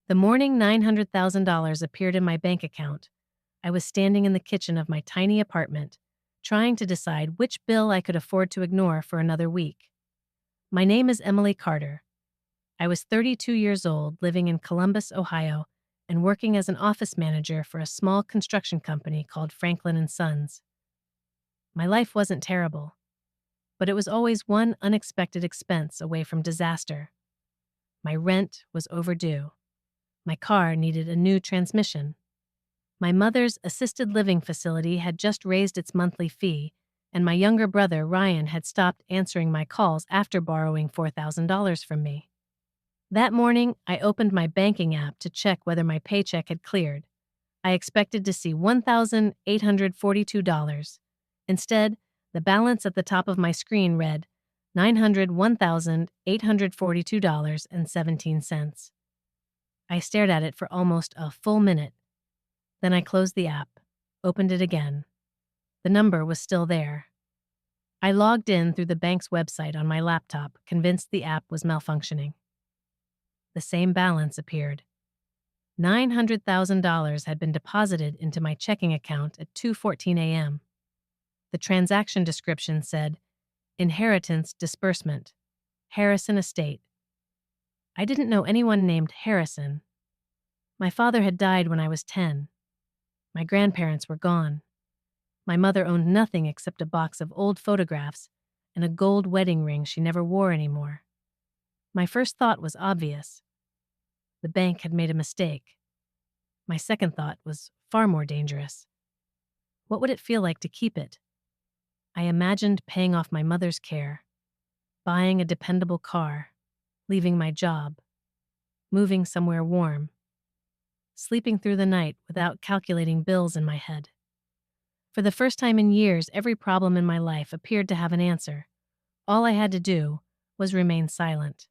The morning $900,000 appeared in my bank account, I was standing in the kitchen of my tiny apartment, trying to decide which bill I could afford to ignore for another week. My name is Emily Carter. I was 32 years old, living in Columbus, Ohio, and working as an office manager for a small construction company called Franklin and Sons. My life wasn't terrible, but it was always one unexpected expense away from disaster. My rent was overdue. My car needed a new transmission. My mother's assisted living facility had just raised its monthly fee, and my younger brother, Ryan, had stopped answering my calls after borrowing $4,000 from me. That morning, I opened my banking app to check whether my paycheck had cleared. I expected to see $1,842. Instead, the balance at the top of my screen read $901,842.17. I stared at it for almost a full minute. Then I closed the app, opened it again. The number was still there. I logged in through the bank's website on my laptop, convinced the app was malfunctioning. The same balance appeared. $900,000 had been deposited into my checking account at 2:14 a.m. The transaction description said, Inheritance Disbursement, Harrison Estate. I didn't know anyone named Harrison. My father had died when I was 10. My grandparents were gone. My mother owned nothing except a box of old photographs and a gold wedding ring she never wore anymore. My first thought was obvious. The bank had made a mistake. My second thought was far more dangerous. What would it feel like to keep it? I imagined paying off my mother's care, buying a dependable car, leaving my job, moving somewhere warm, sleeping through the night without calculating bills in my head. For the first time in years, every problem in my life appeared to have an answer. All I had to do was remain silent.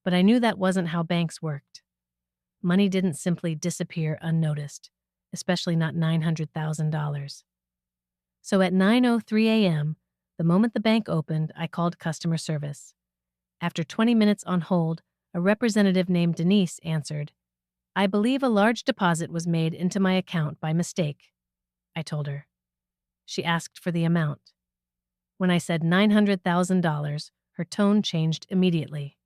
But I knew that wasn't how banks worked. Money didn't simply disappear unnoticed, especially not $900,000. So at 9:03 a.m., the moment the bank opened, I called customer service. After 20 minutes on hold, a representative named Denise answered. I believe a large deposit was made into my account by mistake, I told her. She asked for the amount. When I said $900,000, her tone changed immediately.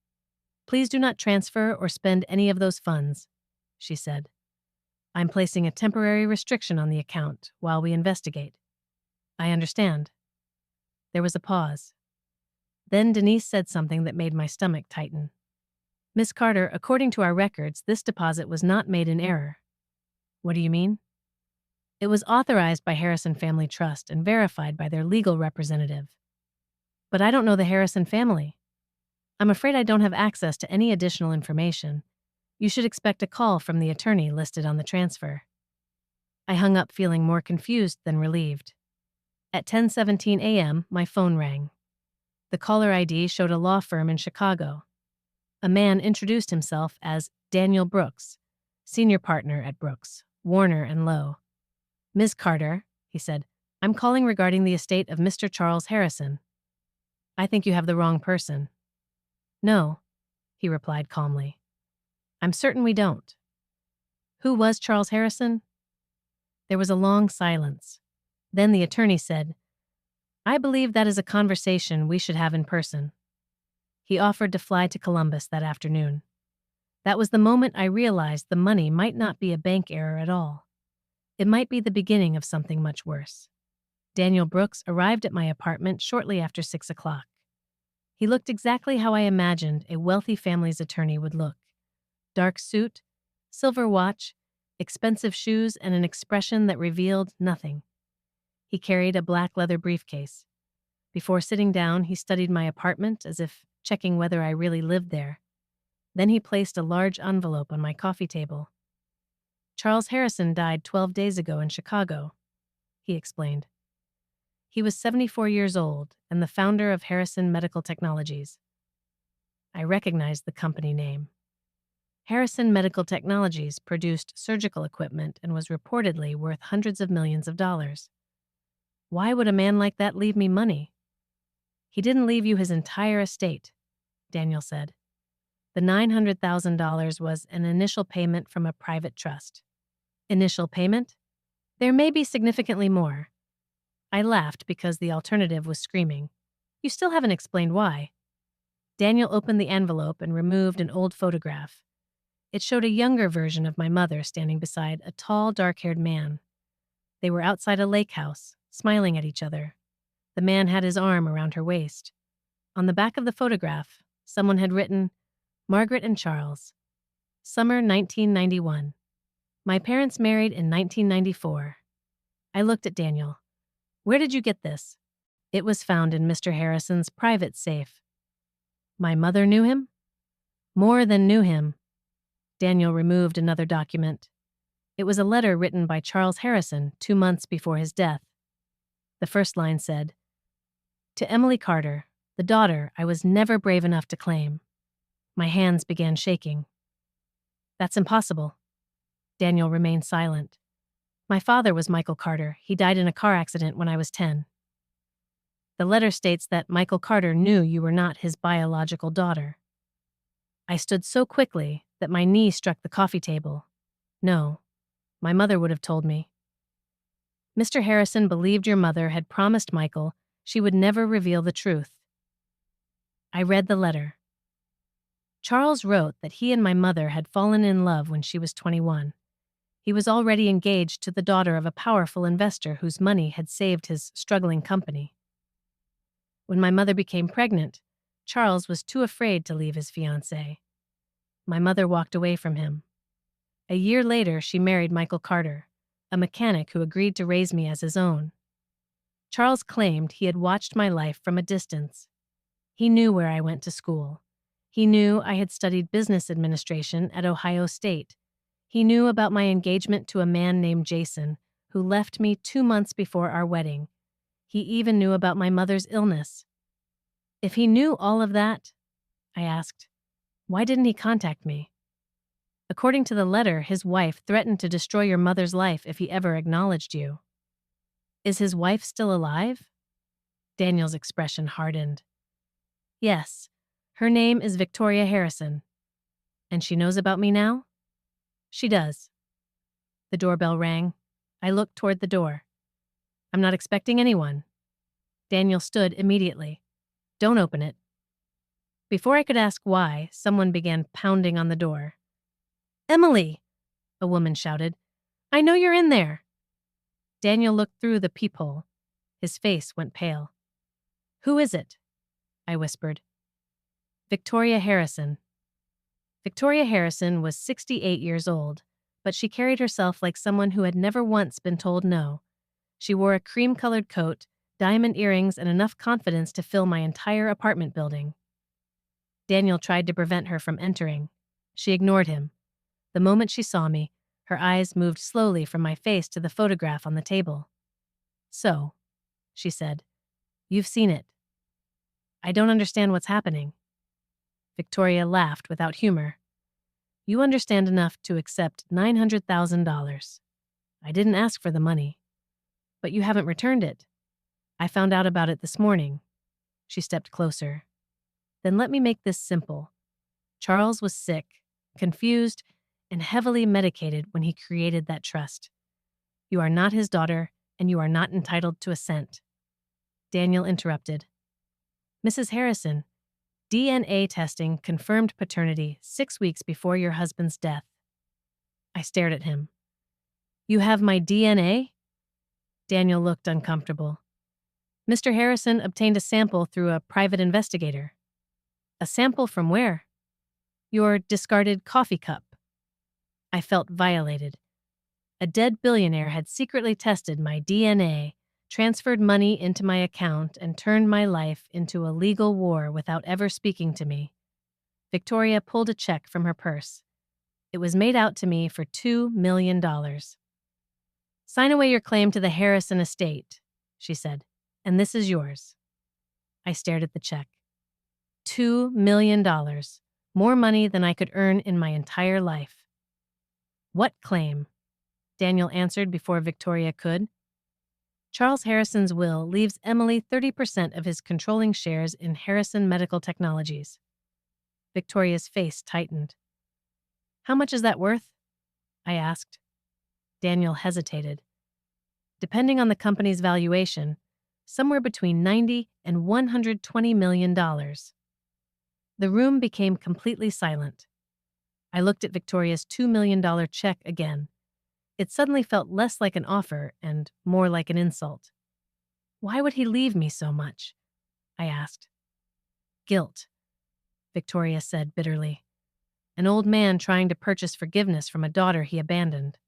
Please do not transfer or spend any of those funds, she said. I'm placing a temporary restriction on the account while we investigate. I understand. There was a pause. Then Denise said something that made my stomach tighten. Miss Carter, according to our records, this deposit was not made in error. What do you mean? It was authorized by Harrison Family Trust and verified by their legal representative. But I don't know the Harrison family. I'm afraid I don't have access to any additional information. You should expect a call from the attorney listed on the transfer. I hung up feeling more confused than relieved. At 10:17 a.m., my phone rang. The caller ID showed a law firm in Chicago. A man introduced himself as Daniel Brooks, senior partner at Brooks, Warner & Lowe. Ms. Carter, he said, I'm calling regarding the estate of Mr. Charles Harrison. I think you have the wrong person. No, he replied calmly. I'm certain we don't. Who was Charles Harrison? There was a long silence. Then the attorney said, I believe that is a conversation we should have in person. He offered to fly to Columbus that afternoon. That was the moment I realized the money might not be a bank error at all. It might be the beginning of something much worse. Daniel Brooks arrived at my apartment shortly after 6 o'clock. He looked exactly how I imagined a wealthy family's attorney would look. Dark suit, silver watch, expensive shoes, and an expression that revealed nothing. He carried a black leather briefcase. Before sitting down, he studied my apartment as if checking whether I really lived there. Then he placed a large envelope on my coffee table. Charles Harrison died 12 days ago in Chicago, he explained. He was 74 years old and the founder of Harrison Medical Technologies. I recognized the company name. Harrison Medical Technologies produced surgical equipment and was reportedly worth hundreds of millions of dollars. Why would a man like that leave me money? He didn't leave you his entire estate, Daniel said. The $900,000 was an initial payment from a private trust. Initial payment? There may be significantly more. I laughed because the alternative was screaming. You still haven't explained why. Daniel opened the envelope and removed an old photograph. It showed a younger version of my mother standing beside a tall, dark-haired man. They were outside a lake house, smiling at each other. The man had his arm around her waist. On the back of the photograph, someone had written, Margaret and Charles. Summer 1991. My parents married in 1994. I looked at Daniel. Where did you get this? It was found in Mr. Harrison's private safe. My mother knew him? More than knew him. Daniel removed another document. It was a letter written by Charles Harrison 2 months before his death. The first line said, To Emily Carter, the daughter I was never brave enough to claim. My hands began shaking. That's impossible. Daniel remained silent. My father was Michael Carter. He died in a car accident when I was 10. The letter states that Michael Carter knew you were not his biological daughter. I stood so quickly that my knee struck the coffee table. No, my mother would have told me. Mr. Harrison believed your mother had promised Michael she would never reveal the truth. I read the letter. Charles wrote that he and my mother had fallen in love when she was 21. He was already engaged to the daughter of a powerful investor whose money had saved his struggling company. When my mother became pregnant, Charles was too afraid to leave his fiancée. My mother walked away from him. A year later, she married Michael Carter, a mechanic who agreed to raise me as his own. Charles claimed he had watched my life from a distance. He knew where I went to school. He knew I had studied business administration at Ohio State. He knew about my engagement to a man named Jason, who left me 2 months before our wedding. He even knew about my mother's illness. If he knew all of that, I asked, why didn't he contact me? According to the letter, his wife threatened to destroy your mother's life if he ever acknowledged you. Is his wife still alive? Daniel's expression hardened. Yes, her name is Victoria Harrison. And she knows about me now? She does. The doorbell rang. I looked toward the door. I'm not expecting anyone. Daniel stood immediately. Don't open it. Before I could ask why, someone began pounding on the door. Emily, a woman shouted. I know you're in there. Daniel looked through the peephole. His face went pale. Who is it? I whispered. Victoria Harrison. Victoria Harrison was 68 years old, but she carried herself like someone who had never once been told no. She wore a cream-colored coat, diamond earrings, and enough confidence to fill my entire apartment building. Daniel tried to prevent her from entering. She ignored him. The moment she saw me, her eyes moved slowly from my face to the photograph on the table. So, she said, you've seen it. I don't understand what's happening. Victoria laughed without humor. You understand enough to accept $900,000. I didn't ask for the money. But you haven't returned it. I found out about it this morning. She stepped closer. Then let me make this simple. Charles was sick, confused, and heavily medicated when he created that trust. You are not his daughter, and you are not entitled to a cent. Daniel interrupted. Mrs. Harrison, DNA testing confirmed paternity 6 weeks before your husband's death. I stared at him. You have my DNA? Daniel looked uncomfortable. Mr. Harrison obtained a sample through a private investigator. A sample from where? Your discarded coffee cup. I felt violated. A dead billionaire had secretly tested my DNA, transferred money into my account, and turned my life into a legal war without ever speaking to me. Victoria pulled a check from her purse. It was made out to me for $2 million. Sign away your claim to the Harrison estate, she said, and this is yours. I stared at the check. $2 million, more money than I could earn in my entire life. What claim? Daniel answered before Victoria could. Charles Harrison's will leaves Emily 30% of his controlling shares in Harrison Medical Technologies. Victoria's face tightened. How much is that worth? I asked. Daniel hesitated. Depending on the company's valuation, somewhere between $90 and $120 million. The room became completely silent. I looked at Victoria's $2 million check again. It suddenly felt less like an offer and more like an insult. Why would he leave me so much? I asked. Guilt, Victoria said bitterly. An old man trying to purchase forgiveness from a daughter he abandoned.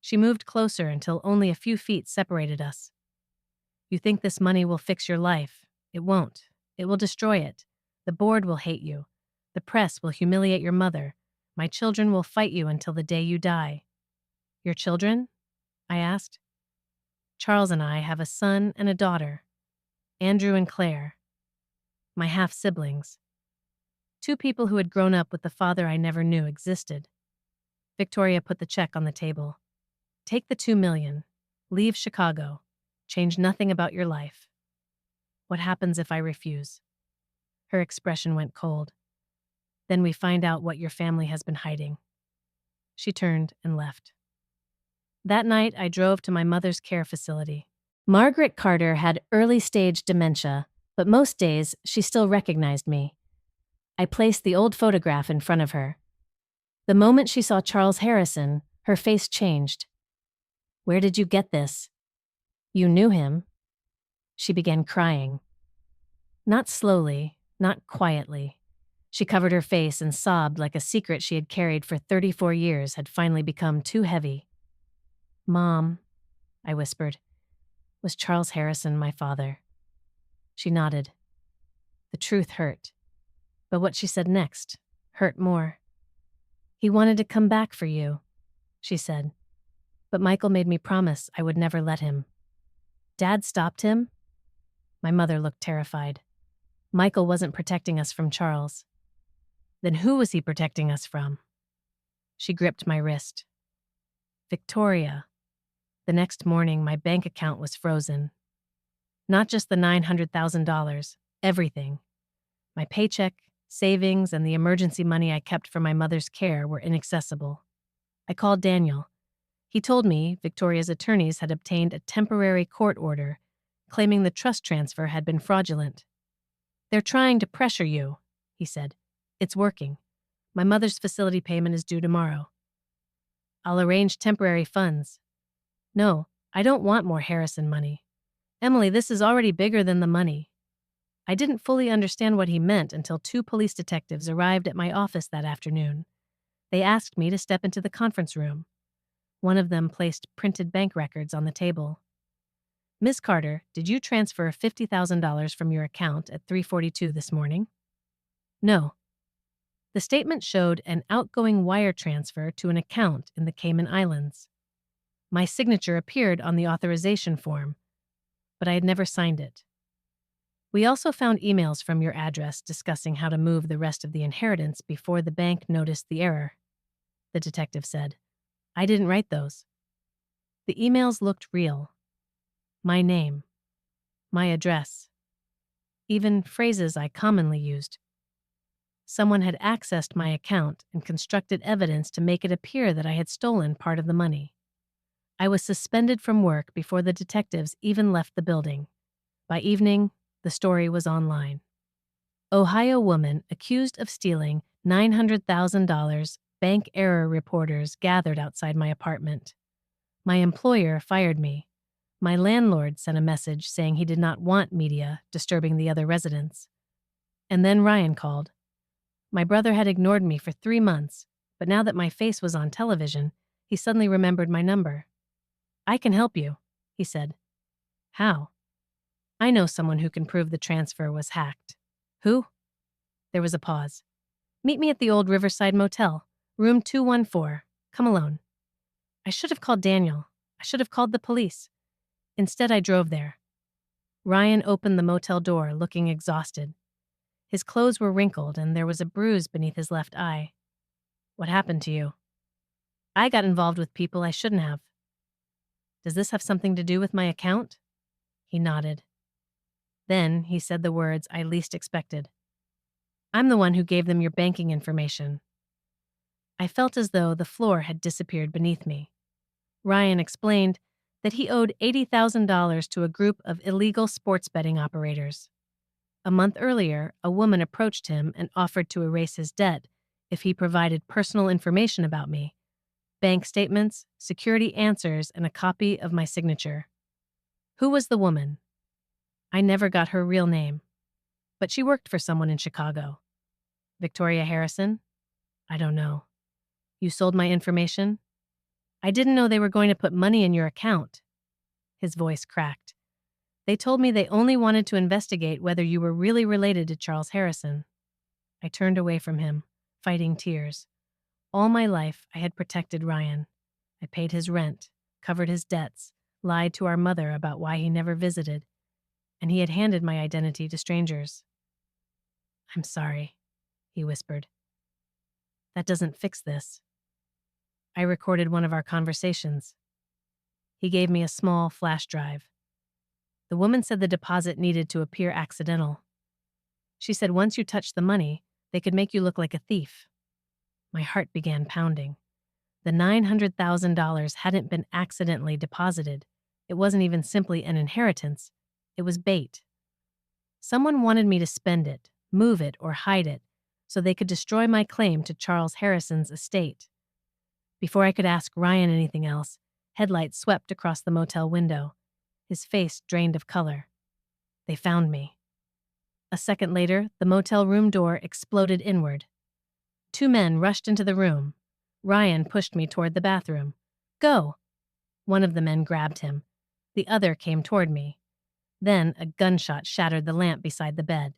She moved closer until only a few feet separated us. You think this money will fix your life. It won't. It will destroy it. The board will hate you. The press will humiliate your mother. My children will fight you until the day you die. Your children? I asked. Charles and I have a son and a daughter. Andrew and Claire. My half-siblings. Two people who had grown up with the father I never knew existed. Victoria put the check on the table. Take the $2 million. Leave Chicago. Change nothing about your life. What happens if I refuse? Her expression went cold. Then we find out what your family has been hiding. She turned and left. That night, I drove to my mother's care facility. Margaret Carter had early-stage dementia, but most days she still recognized me. I placed the old photograph in front of her. The moment she saw Charles Harrison, her face changed. Where did you get this? You knew him. She began crying. Not slowly, not quietly. She covered her face and sobbed like a secret she had carried for 34 years had finally become too heavy. Mom, I whispered, was Charles Harrison my father? She nodded. The truth hurt. But what she said next hurt more. He wanted to come back for you, she said. But Michael made me promise I would never let him. Dad stopped him? My mother looked terrified. Michael wasn't protecting us from Charles. Then who was he protecting us from? She gripped my wrist. Victoria. The next morning, my bank account was frozen. Not just the $900,000, everything. My paycheck, savings, and the emergency money I kept for my mother's care were inaccessible. I called Daniel. He told me Victoria's attorneys had obtained a temporary court order, claiming the trust transfer had been fraudulent. They're trying to pressure you, he said. It's working. My mother's facility payment is due tomorrow. I'll arrange temporary funds. No, I don't want more Harrison money. Emily, this is already bigger than the money. I didn't fully understand what he meant until 2 police detectives arrived at my office that afternoon. They asked me to step into the conference room. One of them placed printed bank records on the table. Miss Carter, did you transfer $50,000 from your account at 3:42 this morning? No. The statement showed an outgoing wire transfer to an account in the Cayman Islands. My signature appeared on the authorization form, but I had never signed it. We also found emails from your address discussing how to move the rest of the inheritance before the bank noticed the error, the detective said. I didn't write those. The emails looked real. My name, my address, even phrases I commonly used. Someone had accessed my account and constructed evidence to make it appear that I had stolen part of the money. I was suspended from work before the detectives even left the building. By evening, the story was online. Ohio woman accused of stealing $900,000, bank error reporters gathered outside my apartment. My employer fired me. My landlord sent a message saying he did not want media disturbing the other residents. And then Ryan called. My brother had ignored me for 3 months, but now that my face was on television, he suddenly remembered my number. I can help you, he said. How? I know someone who can prove the transfer was hacked. Who? There was a pause. Meet me at the old Riverside Motel, room 214. Come alone. I should have called Daniel. I should have called the police. Instead, I drove there. Ryan opened the motel door, looking exhausted. His clothes were wrinkled, and there was a bruise beneath his left eye. What happened to you? I got involved with people I shouldn't have. Does this have something to do with my account? He nodded. Then he said the words I least expected. I'm the one who gave them your banking information. I felt as though the floor had disappeared beneath me. Ryan explained that he owed $80,000 to a group of illegal sports betting operators. A month earlier, a woman approached him and offered to erase his debt if he provided personal information about me: bank statements, security answers, and a copy of my signature. Who was the woman? I never got her real name, but she worked for someone in Chicago. Victoria Harrison? I don't know. You sold my information? I didn't know they were going to put money in your account. His voice cracked. They told me they only wanted to investigate whether you were really related to Charles Harrison. I turned away from him, fighting tears. All my life, I had protected Ryan. I paid his rent, covered his debts, lied to our mother about why he never visited, and he had handed my identity to strangers. I'm sorry, he whispered. That doesn't fix this. I recorded one of our conversations. He gave me a small flash drive. The woman said the deposit needed to appear accidental. She said once you touched the money, they could make you look like a thief. My heart began pounding. The $900,000 hadn't been accidentally deposited. It wasn't even simply an inheritance. It was bait. Someone wanted me to spend it, move it, or hide it, so they could destroy my claim to Charles Harrison's estate. Before I could ask Ryan anything else, headlights swept across the motel window. His face drained of color. They found me. A second later, the motel room door exploded inward. 2 men rushed into the room. Ryan pushed me toward the bathroom. Go! One of the men grabbed him. The other came toward me. Then a gunshot shattered the lamp beside the bed.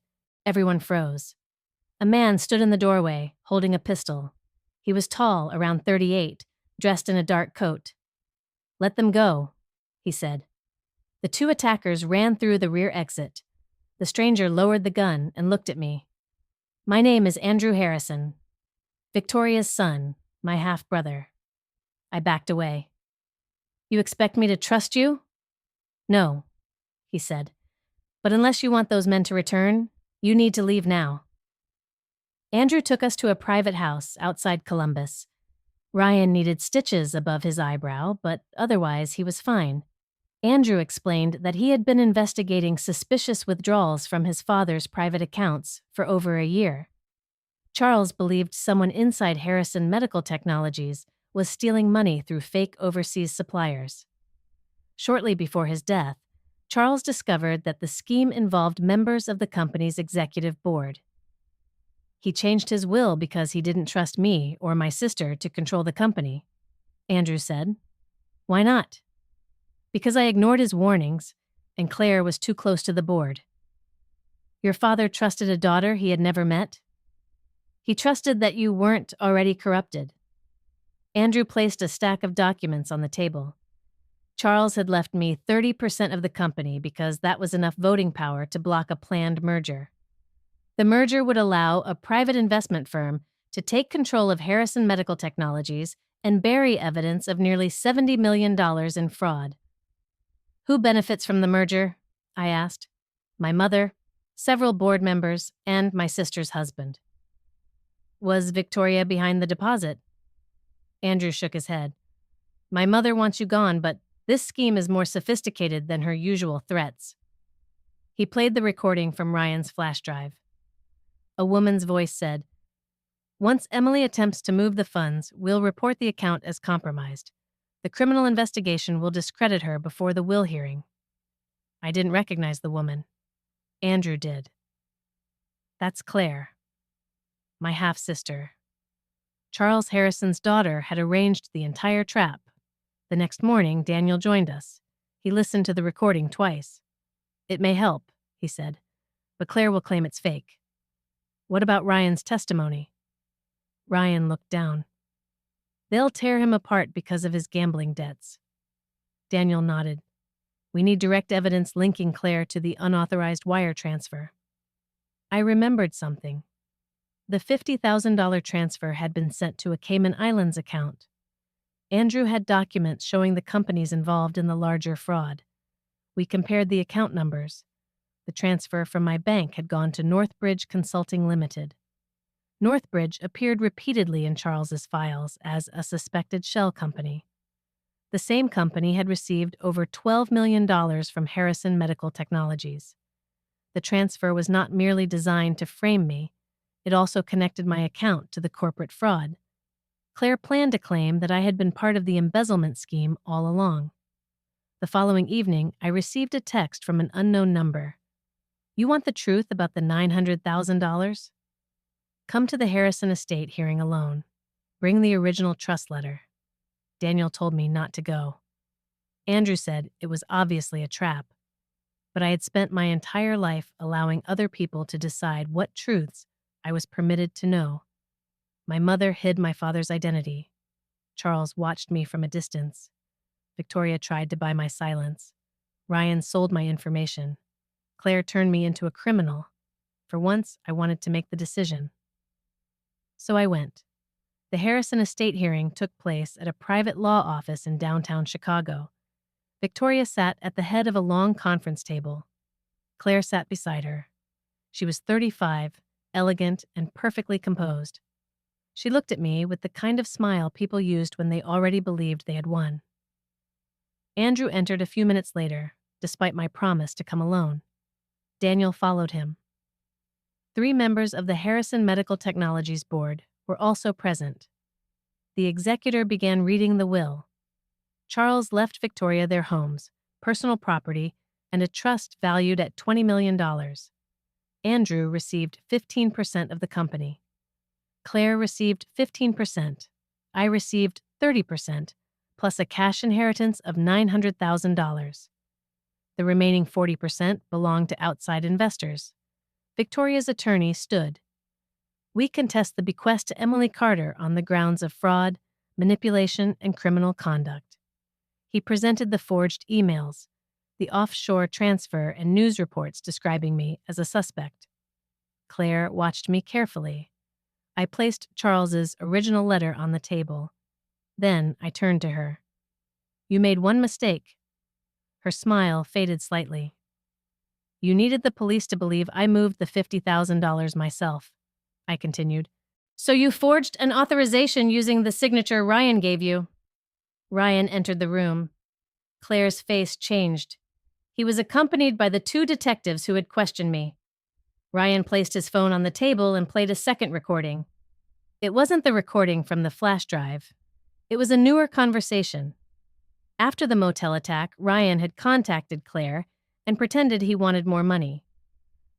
Everyone froze. A man stood in the doorway, holding a pistol. He was tall, around 38, dressed in a dark coat. Let them go, he said. The 2 attackers ran through the rear exit. The stranger lowered the gun and looked at me. My name is Andrew Harrison, Victoria's son, my half-brother. I backed away. You expect me to trust you? No, he said. But unless you want those men to return, you need to leave now. Andrew took us to a private house outside Columbus. Ryan needed stitches above his eyebrow, but otherwise he was fine. Andrew explained that he had been investigating suspicious withdrawals from his father's private accounts for over a year. Charles believed someone inside Harrison Medical Technologies was stealing money through fake overseas suppliers. Shortly before his death, Charles discovered that the scheme involved members of the company's executive board. He changed his will because he didn't trust me or my sister to control the company, Andrew said. Why not? Because I ignored his warnings, and Claire was too close to the board. Your father trusted a daughter he had never met? He trusted that you weren't already corrupted. Andrew placed a stack of documents on the table. Charles had left me 30% of the company because that was enough voting power to block a planned merger. The merger would allow a private investment firm to take control of Harrison Medical Technologies and bury evidence of nearly $70 million in fraud. Who benefits from the merger? I asked. My mother, several board members, and my sister's husband. Was Victoria behind the deposit? Andrew shook his head. My mother wants you gone, but this scheme is more sophisticated than her usual threats. He played the recording from Ryan's flash drive. A woman's voice said, Once Emily attempts to move the funds, we'll report the account as compromised. The criminal investigation will discredit her before the will hearing. I didn't recognize the woman. Andrew did. That's Claire, my half-sister. Charles Harrison's daughter had arranged the entire trap. The next morning, Daniel joined us. He listened to the recording twice. It may help, he said, but Claire will claim it's fake. What about Ryan's testimony? Ryan looked down. They'll tear him apart because of his gambling debts. Daniel nodded. We need direct evidence linking Claire to the unauthorized wire transfer. I remembered something. The $50,000 transfer had been sent to a Cayman Islands account. Andrew had documents showing the companies involved in the larger fraud. We compared the account numbers. The transfer from my bank had gone to Northbridge Consulting Limited. Northbridge appeared repeatedly in Charles's files as a suspected shell company. The same company had received over $12 million from Harrison Medical Technologies. The transfer was not merely designed to frame me, it also connected my account to the corporate fraud. Claire planned to claim that I had been part of the embezzlement scheme all along. The following evening, I received a text from an unknown number. "You want the truth about the $900,000? Come to the Harrison estate hearing alone. Bring the original trust letter." Daniel told me not to go. Andrew said it was obviously a trap, but I had spent my entire life allowing other people to decide what truths I was permitted to know. My mother hid my father's identity. Charles watched me from a distance. Victoria tried to buy my silence. Ryan sold my information. Claire turned me into a criminal. For once, I wanted to make the decision. So I went. The Harrison estate hearing took place at a private law office in downtown Chicago. Victoria sat at the head of a long conference table. Claire sat beside her. She was 35, elegant, and perfectly composed. She looked at me with the kind of smile people used when they already believed they had won. Andrew entered a few minutes later, despite my promise to come alone. Daniel followed him. 3 members of the Harrison Medical Technologies Board were also present. The executor began reading the will. Charles left Victoria their homes, personal property, and a trust valued at $20 million. Andrew received 15% of the company. Claire received 15%. I received 30%, plus a cash inheritance of $900,000. The remaining 40% belonged to outside investors. Victoria's attorney stood. "We contest the bequest to Emily Carter on the grounds of fraud, manipulation, and criminal conduct." He presented the forged emails, the offshore transfer, and news reports describing me as a suspect. Claire watched me carefully. I placed Charles's original letter on the table. Then I turned to her. "You made one mistake." Her smile faded slightly. "You needed the police to believe I moved the $50,000 myself," I continued. "So you forged an authorization using the signature Ryan gave you." Ryan entered the room. Claire's face changed. He was accompanied by the 2 detectives who had questioned me. Ryan placed his phone on the table and played a second recording. It wasn't the recording from the flash drive. It was a newer conversation. After the motel attack, Ryan had contacted Claire and pretended he wanted more money.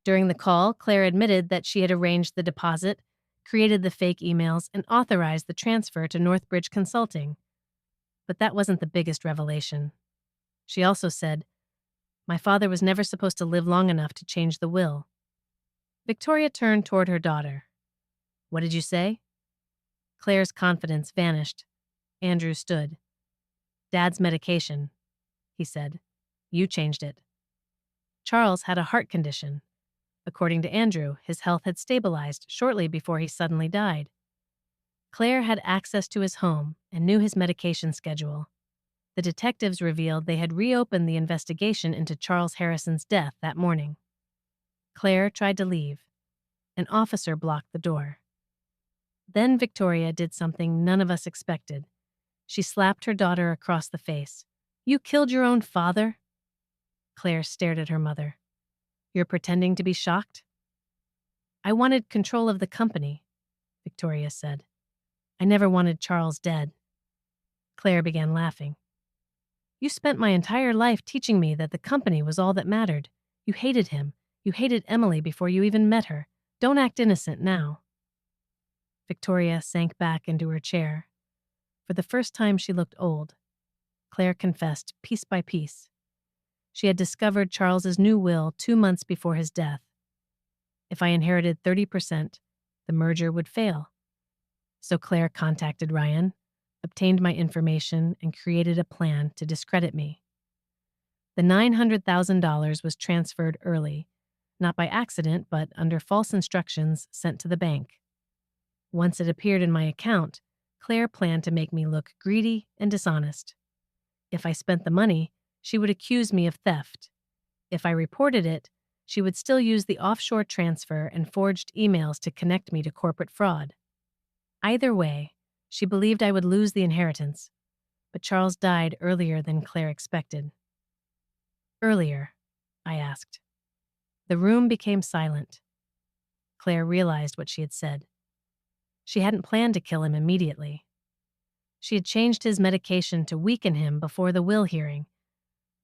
During the call, Claire admitted that she had arranged the deposit, created the fake emails, and authorized the transfer to Northbridge Consulting. But that wasn't the biggest revelation. She also said, "My father was never supposed to live long enough to change the will." Victoria turned toward her daughter. "What did you say?" Claire's confidence vanished. Andrew stood. "Dad's medication," he said. "You changed it." Charles had a heart condition. According to Andrew, his health had stabilized shortly before he suddenly died. Claire had access to his home and knew his medication schedule. The detectives revealed they had reopened the investigation into Charles Harrison's death that morning. Claire tried to leave. An officer blocked the door. Then Victoria did something none of us expected. She slapped her daughter across the face. "You killed your own father?" Claire stared at her mother. "You're pretending to be shocked?" "I wanted control of the company," Victoria said. "I never wanted Charles dead." Claire began laughing. "You spent my entire life teaching me that the company was all that mattered. You hated him. You hated Emily before you even met her. Don't act innocent now." Victoria sank back into her chair. For the first time, she looked old. Claire confessed piece by piece. She had discovered Charles's new will 2 months before his death. If I inherited 30%, the merger would fail. So Claire contacted Ryan, obtained my information, and created a plan to discredit me. The $900,000 was transferred early, not by accident, but under false instructions sent to the bank. Once it appeared in my account, Claire planned to make me look greedy and dishonest. If I spent the money, she would accuse me of theft. If I reported it, She would still use the offshore transfer and forged emails to connect me to corporate fraud. Either way, she believed I would lose the inheritance, but Charles died earlier than Claire expected. Earlier, I asked. The room became silent. Claire realized what she had said. She hadn't planned to kill him immediately. She had changed his medication to weaken him before the will hearing,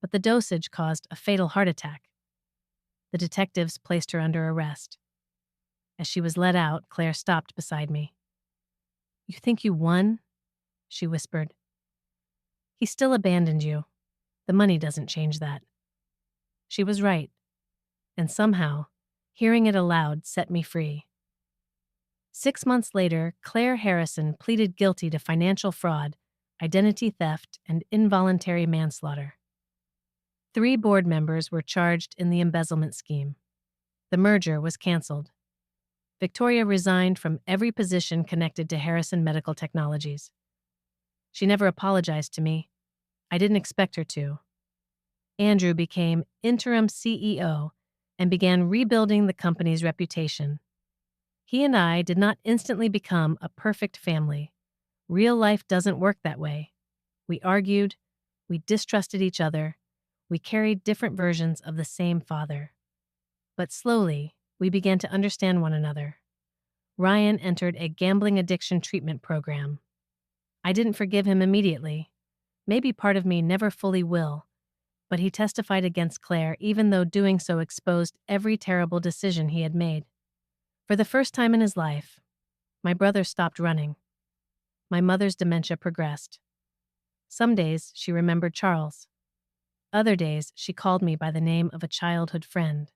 but the dosage caused a fatal heart attack. The detectives placed her under arrest. As she was let out, Claire stopped beside me. "You think you won?" she whispered. "He still abandoned you. The money doesn't change that." She was right, and somehow, hearing it aloud set me free. 6 months later, Claire Harrison pleaded guilty to financial fraud, identity theft, and involuntary manslaughter. 3 board members were charged in the embezzlement scheme. The merger was canceled. Victoria resigned from every position connected to Harrison Medical Technologies. She never apologized to me. I didn't expect her to. Andrew became interim CEO and began rebuilding the company's reputation. He and I did not instantly become a perfect family. Real life doesn't work that way. We argued, we distrusted each other, we carried different versions of the same father. But slowly, we began to understand one another. Ryan entered a gambling addiction treatment program. I didn't forgive him immediately. Maybe part of me never fully will, but he testified against Claire even though doing so exposed every terrible decision he had made. For the first time in his life, my brother stopped running. My mother's dementia progressed. Some days she remembered Charles. Other days she called me by the name of a childhood friend.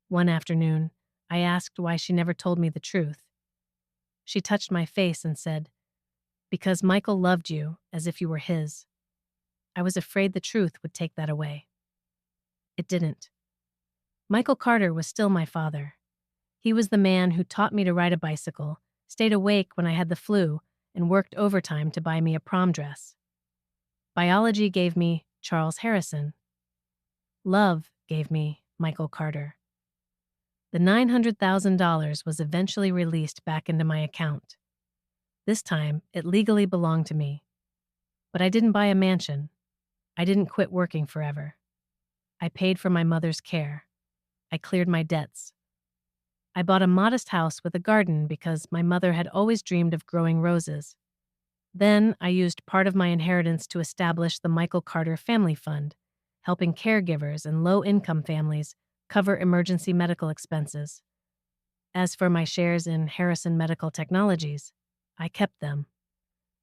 One afternoon, I asked why she never told me the truth. She touched my face and said, "Because Michael loved you as if you were his." I was afraid the truth would take that away. It didn't. Michael Carter was still my father. He was the man who taught me to ride a bicycle, stayed awake when I had the flu, and worked overtime to buy me a prom dress. Biology gave me Charles Harrison. Love gave me Michael Carter. The $900,000 was eventually released back into my account. This time, it legally belonged to me. But I didn't buy a mansion. I didn't quit working forever. I paid for my mother's care. I cleared my debts. I bought a modest house with a garden because my mother had always dreamed of growing roses. Then I used part of my inheritance to establish the Michael Carter Family Fund, helping caregivers and low-income families cover emergency medical expenses. As for my shares in Harrison Medical Technologies, I kept them.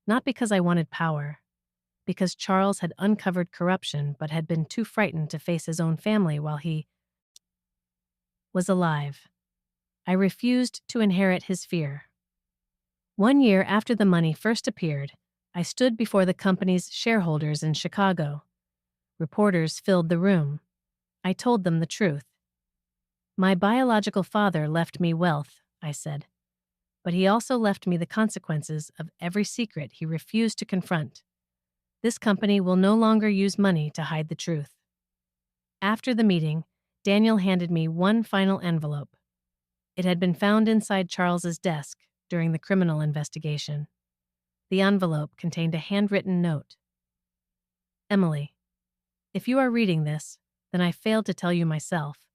Not because I wanted power, because Charles had uncovered corruption but had been too frightened to face his own family while he was alive. I refused to inherit his fear. 1 year after the money first appeared, I stood before the company's shareholders in Chicago. Reporters filled the room. I told them the truth. "My biological father left me wealth," I said, "but he also left me the consequences of every secret he refused to confront. This company will no longer use money to hide the truth." After the meeting, Daniel handed me one final envelope. It had been found inside Charles's desk during the criminal investigation. The envelope contained a handwritten note. "Emily, if you are reading this, then I failed to tell you myself.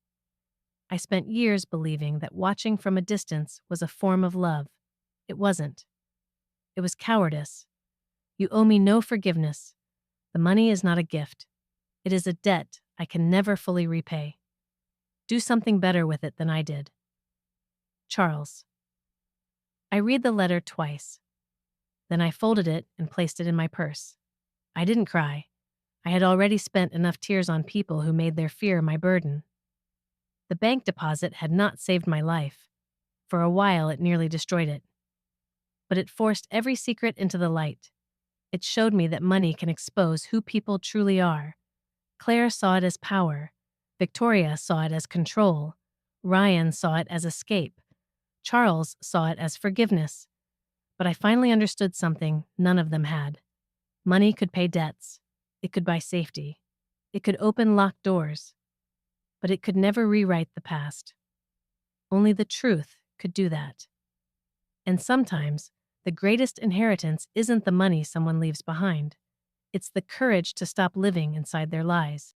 I spent years believing that watching from a distance was a form of love. It wasn't. It was cowardice. You owe me no forgiveness. The money is not a gift. It is a debt I can never fully repay. Do something better with it than I did. Charles." I read the letter twice. Then I folded it and placed it in my purse. I didn't cry. I had already spent enough tears on people who made their fear my burden. The bank deposit had not saved my life. For a while, it nearly destroyed it. But it forced every secret into the light. It showed me that money can expose who people truly are. Claire saw it as power. Victoria saw it as control. Ryan saw it as escape. Charles saw it as forgiveness. But I finally understood something none of them had. Money could pay debts. It could buy safety. It could open locked doors. but it could never rewrite the past. Only the truth could do that. And sometimes, the greatest inheritance isn't the money someone leaves behind. It's the courage to stop living inside their lies.